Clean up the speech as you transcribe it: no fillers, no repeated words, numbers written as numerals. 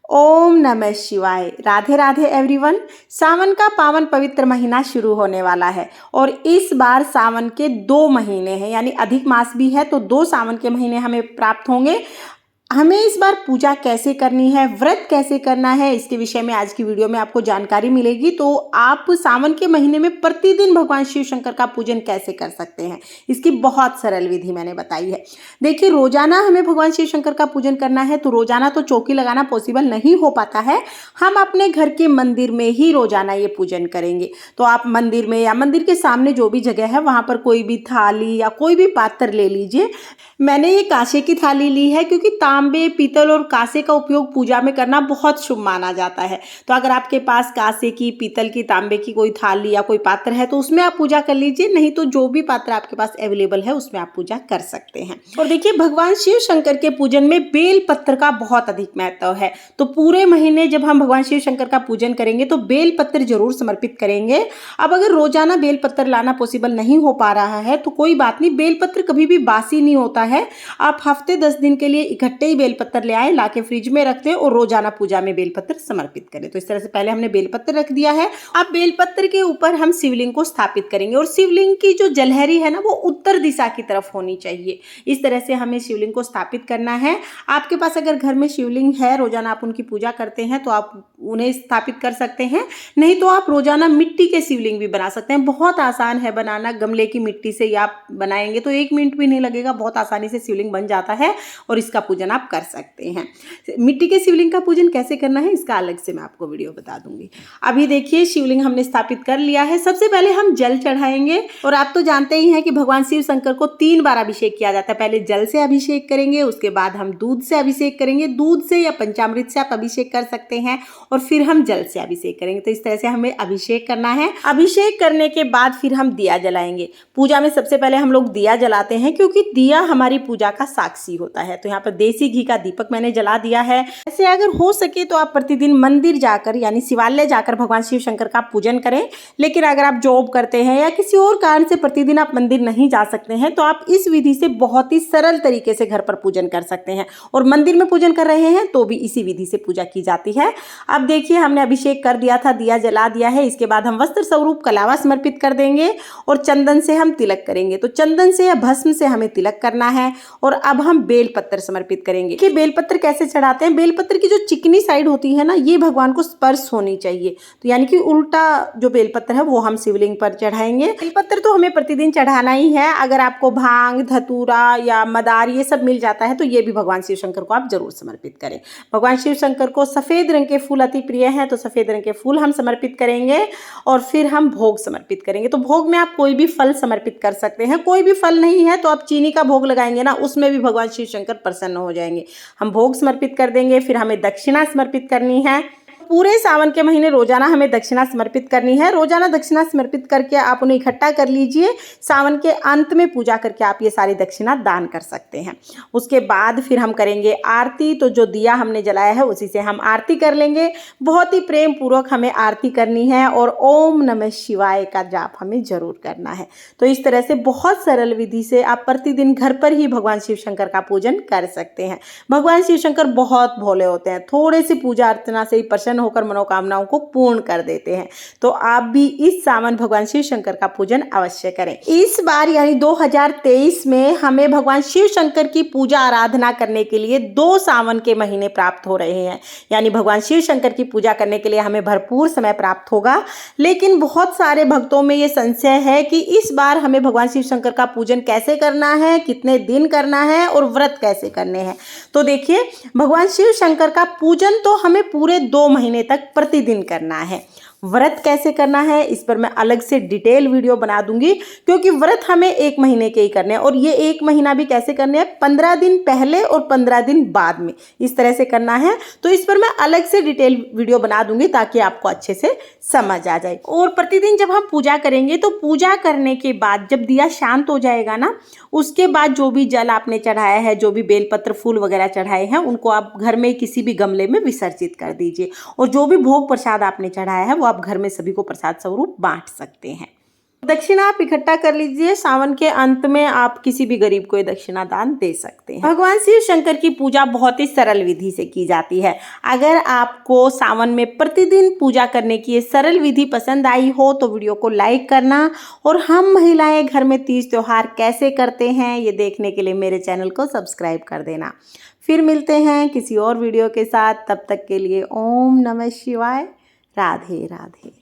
ओम नमः शिवाय। राधे राधे एवरीवन। सावन का पावन पवित्र महीना शुरू होने वाला है और इस बार सावन के 2 महीने हैं, यानी अधिक मास भी है तो 2 सावन के महीने हमें प्राप्त होंगे। हमें इस बार पूजा कैसे करनी है, व्रत कैसे करना है, इसके विषय में आज की वीडियो में आपको जानकारी मिलेगी। तो आप सावन के महीने में प्रतिदिन भगवान शिव शंकर का पूजन कैसे कर सकते हैं, इसकी बहुत सरल विधि मैंने बताई है। देखिए, रोजाना हमें भगवान शिव शंकर का पूजन करना है तो रोजाना तो चौकी लगाना पॉसिबल नहीं हो पाता है। हम अपने घर के मंदिर में ही रोजाना ये पूजन करेंगे। तो आप मंदिर में या मंदिर के सामने जो भी जगह है वहां पर कोई भी थाली या कोई भी पात्र ले लीजिए। मैंने ये कांसे की थाली ली है क्योंकि तांबे, पीतल और कांसे का उपयोग पूजा में करना बहुत शुभ माना जाता है। तो अगर आपके पास कांसे की, पीतल की, तांबे की कोई थाली या कोई पात्र है तो उसमें आप पूजा कर लीजिए, नहीं तो जो भी पात्र आपके पास अवेलेबल है उसमें आप पूजा कर सकते हैं। और देखिए, भगवान शिव शंकर के पूजन में बेल पत्र का बहुत अधिक महत्व है। तो पूरे महीने जब हम भगवान शिव शंकर का पूजन करेंगे तो बेल पत्र जरूर समर्पित करेंगे। अब अगर रोजाना बेल पत्र लाना पॉसिबल नहीं हो पा रहा है तो कोई बात नहीं, बेल पत्र कभी भी बासी नहीं होता है। आप हफ्ते 10 दिन के लिए इकट्ठे ही बेलपत्र ले आए, लाके फ्रिज में रख दें और रोजाना पूजा में बेलपत्र समर्पित करें। तो इस तरह से पहले हमने बेलपत्र रख दिया है। अब बेलपत्र के ऊपर हम शिवलिंग को स्थापित करेंगे और शिवलिंग की जो जलहरी है ना, वो उत्तर दिशा की तरफ होनी चाहिए। इस तरह से हमें शिवलिंग को स्थापित करना है। आपके पास अगर घर में शिवलिंग है, रोजाना आप उनकी पूजा करते हैं तो आप उन्हें स्थापित कर सकते हैं, नहीं तो आप रोजाना मिट्टी के शिवलिंग भी बना सकते हैं। बहुत आसान है बनाना, गमले की मिट्टी से आप बनाएंगे तो 1 मिनट भी नहीं लगेगा, बहुत आसानी से शिवलिंग बन जाता है और इसका पूजन आप कर सकते हैं। मिट्टी के शिवलिंग का पूजन कैसे करना है इसका अलग से मैं आपको वीडियो बता दूंगी। अभी देखिए, शिवलिंग हमने स्थापित कर लिया है। सबसे पहले हम जल चढ़ाएंगे और आप तो जानते ही हैं कि भगवान शिव शंकर को 3 बार अभिषेक किया जाता है। पहले जल से अभिषेक करेंगे, उसके बाद हम दूध से अभिषेक करेंगे, दूध से या पंचामृत से आप अभिषेक कर सकते हैं, और फिर हम जल से अभिषेक करेंगे। तो इस तरह से हमें अभिषेक करना है। अभिषेक करने के बाद फिर हम दिया जलाएंगे। पूजा में सबसे पहले हम लोग दिया जलाते हैं क्योंकि दिया हमारी पूजा का साक्षी होता है। तो यहाँ पर देसी घी का दीपक मैंने जला दिया है। ऐसे अगर हो सके तो आप प्रतिदिन मंदिर जाकर, यानी शिवालय जाकर भगवान शिव शंकर का पूजन करें। लेकिन अगर आप जॉब करते हैं या किसी और कारण से प्रतिदिन आप मंदिर नहीं जा सकते हैं तो आप इस विधि से बहुत ही सरल तरीके से घर पर पूजन कर सकते हैं। और मंदिर में पूजन कर रहे हैं तो भी इसी विधि से पूजा की जाती है। अब देखिए, हमने अभिषेक कर दिया था, दिया जला दिया है। इसके बाद हम वस्त्र स्वरूप कलावा समर्पित कर देंगे और चंदन से हम तिलक करेंगे। तो चंदन से या भस्म से हमें तिलक करना है। और अब हम बेलपत्र समर्पित करेंगे। कि बेलपत्र कैसे चढ़ाते हैं, बेलपत्र की जो चिकनी साइड होती है ना, ये भगवान को स्पर्श होनी चाहिए। तो यानी कि उल्टा जो बेलपत्र है वो हम शिवलिंग पर चढ़ाएंगे। बेलपत्र तो हमें प्रतिदिन चढ़ाना ही है। अगर आपको भांग, धतूरा या मदार ये सब मिल जाता है तो ये भी भगवान शिव शंकर को आप जरूर समर्पित करें। भगवान शिव शंकर को सफेद रंग के फूल अति प्रिय हैं, तो सफेद रंग के फूल हम समर्पित करेंगे और फिर हम भोग समर्पित करेंगे। तो भोग में आप कोई भी फल समर्पित कर सकते हैं। कोई भी फल नहीं है तो आप चीनी का भोग लगाएंगे ना, उसमें भी भगवान शिव शंकर प्रसन्न हो जाएंगे। हम भोग समर्पित कर देंगे। फिर हमें दक्षिणा समर्पित करनी है। पूरे सावन के महीने रोजाना हमें दक्षिणा समर्पित करनी है। रोजाना दक्षिणा समर्पित करके आप उन्हें इकट्ठा कर लीजिए। सावन के अंत में पूजा करके आप ये सारी दक्षिणा दान कर सकते हैं। उसके बाद फिर हम करेंगे आरती। तो जो दिया हमने जलाया है उसी से हम आरती कर लेंगे। बहुत ही प्रेम पूर्वक हमें आरती करनी है और ओम नमः शिवाय का जाप हमें जरूर करना है। तो इस तरह से बहुत सरल विधि से आप प्रतिदिन घर पर ही भगवान शिव शंकर का पूजन कर सकते हैं। भगवान शिव शंकर बहुत भोले होते हैं, थोड़े से पूजा अर्चना से ही प्रसन्न होकर मनोकामनाओं को पूर्ण कर देते हैं। तो आप भी इस सावन भगवान शिव शंकर का पूजन अवश्य करें। इस बार यानी 2023 में हमें भगवान शिव शंकर की पूजा आराधना करने के लिए 2 सावन के महीने प्राप्त हो रहे हैं। यानी भगवान शिव शंकर की पूजा करने के लिए हमें भरपूर समय प्राप्त होगा। लेकिन बहुत सारे भक्तों में ये संशय है कि इस बार हमें भगवान शिव शंकर का पूजन कैसे करना है, कितने दिन करना है और व्रत कैसे करने हैं। तो देखिए, भगवान शिव शंकर का पूजन तो हमें पूरे 2 महीने तक प्रतिदिन करना है। व्रत कैसे करना है इस पर मैं अलग से डिटेल वीडियो बना दूंगी, क्योंकि व्रत हमें 1 महीने के ही करने हैं। और ये 1 महीना भी कैसे करने हैं, 15 दिन पहले और 15 दिन बाद में, इस तरह से करना है। तो इस पर मैं अलग से डिटेल वीडियो बना दूंगी ताकि आपको अच्छे से समझ आ जाए। और प्रतिदिन जब हम पूजा करेंगे तो पूजा करने के बाद जब दिया शांत हो जाएगा ना, उसके बाद जो भी जल आपने चढ़ाया है, जो भी बेलपत्र, फूल वगैरह चढ़ाए हैं, उनको आप घर में किसी भी गमले में विसर्जित कर दीजिए। और जो भी भोग प्रसाद आपने चढ़ाया है वो आप घर में सभी को प्रसाद स्वरूप बांट सकते हैं। दक्षिणा आप इकट्ठा कर लीजिए। सावन के अंत में आप किसी भी गरीब को ये दक्षिणा दान दे सकते हैं। भगवान शिव शंकर की पूजा बहुत ही सरल विधि से की जाती है। अगर आपको सावन में प्रतिदिन पूजा करने की ये सरल विधि पसंद आई हो तो वीडियो को लाइक करना, और हम महिलाएं घर में तीज त्योहार कैसे करते हैं ये देखने के लिए मेरे चैनल को सब्सक्राइब कर देना। फिर मिलते हैं किसी और वीडियो के साथ, तब तक के लिए ओम नमः शिवाय। राधे राधे।